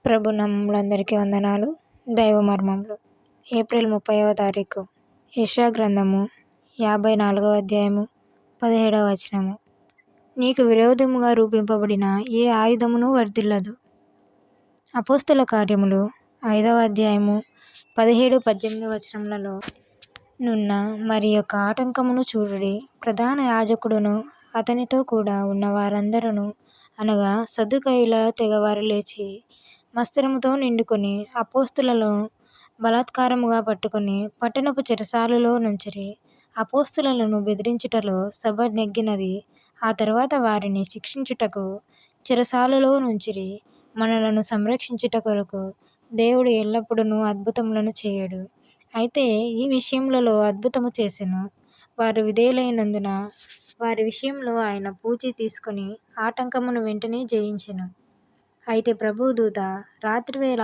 ప్రభు నామములందరికీ వందనాలు. దైవ మర్మములు. ఏప్రిల్ 30వ తారీఖు. యెషయా గ్రంథము 54వ అధ్యాయము 17వ వచనము. నీకు విరోధముగా రూపింపబడిన ఏ ఆయుధమును వర్ధిల్లదు. అపోస్తల కార్యములు 5వ అధ్యాయము 17-18 వచనములలో నున్న మరి యొక్క ఆటంకమును చూడుడి. ప్రధాన యాజకుడును అతనితో కూడా ఉన్న వారందరూ అనగా సద్దూకయుల తెగవారు లేచి మత్సరముతో నిండుకొని అపోస్తలులను బలాత్కారముగా పట్టుకొని పట్టణపు చెరసాలలో నుంచిరి. అపోస్తలులను బెదిరించుటలో సభ నెగ్గినది. ఆ తరువాత వారిని శిక్షించుటకు చెరసాలలో నుంచిరి. మనలను సంరక్షించుట కొరకు దేవుడు ఎల్లప్పుడూ అద్భుతములను చేయడు. అయితే ఈ విషయములలో అద్భుతము చేసెను. వారు విధేయులైనందున వారి విషయంలో ఆయన పూచీ తీసుకొని ఆటంకమును వెంటనే జయించెను. అయితే ప్రభువు దూత రాత్రివేళ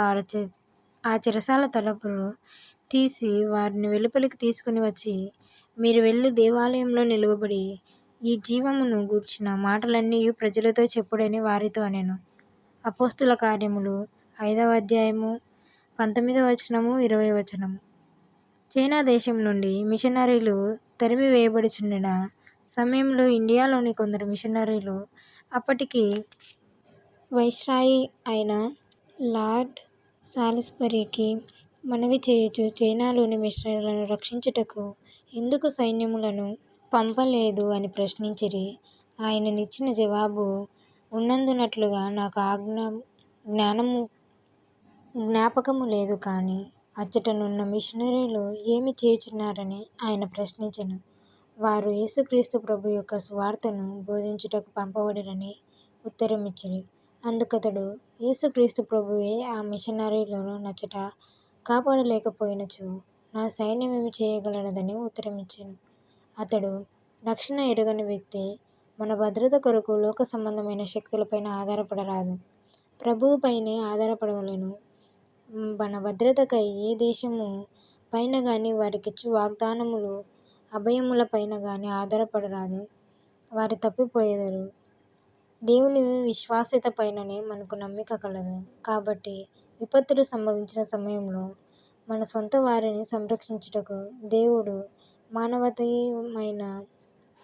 ఆ చెరసాల తలుపులు తీసి వారిని వెలుపలికి తీసుకుని వచ్చి, మీరు వెళ్ళి దేవాలయంలో నిలువబడి ఈ జీవమును గూర్చిన మాటలన్నీ ప్రజలతో చెప్పుడని వారితో అనెను. అపోస్తల కార్యములు 5వ అధ్యాయము 19వ వచనము 20వ వచనము. చైనా దేశం నుండి మిషనరీలు తరిమి వేయబడుచుండిన సమయంలో ఇండియాలోని కొందరు మిషనరీలు అప్పటికి వైస్రాయి అయిన లార్డ్ సాలిస్బరీకి మనవి చేయుచు, చైనాలోని మిషనరీలను రక్షించుటకు ఎందుకు సైన్యములను పంపలేదు అని ప్రశ్నించిరి. ఆయననిచ్చిన జవాబు ఉన్నందున్నట్లుగా నాకు జ్ఞాపకము లేదు, కానీ అచ్చటనున్న మిషనరీలు ఏమి చేయుచున్నారని ఆయన ప్రశ్నించెను. వారు యేసుక్రీస్తు ప్రభు యొక్క సువార్తను బోధించుటకు పంపబడిరని ఉత్తరమిచ్చిరి. అందుకతడు, యేసుక్రీస్తు ప్రభువే ఆ మిషనరీలను నచ్చట కాపాడలేకపోయినచో నా సైన్యమేమి చేయగలదని ఉత్తరమిచ్చెను. అతడు రక్షణ ఎరుగని వ్యక్తి. మన భద్రత కొరకు లోక సంబంధమైన శక్తులపైన ఆధారపడరాదు, ప్రభువుపైనే ఆధారపడవలెను. మన భద్రతకై ఏ దేశము పైన గాని వారికిచ్చు వాగ్దానములు అభయముల పైన గాని ఆధారపడరాదు, వారు తప్పిపోయెదరు. దేవుని విశ్వాస్యత పైననే మనకు నమ్మిక కలదు. కాబట్టి విపత్తులు సంభవించిన సమయంలో మన సొంత వారిని సంరక్షించుటకు దేవుడు మానవీయమైన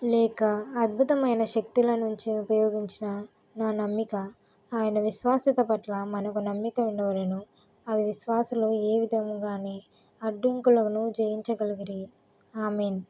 లేక అద్భుతమైన శక్తుల నుంచి ఉపయోగించిన నా నమ్మిక, ఆయన విశ్వాస్యత పట్ల మనకు నమ్మిక ఉండవలెను. అది విశ్వాసులు ఏ విధముగాని అడ్డంకులను జయించగలిగిరి. ఆమేన్.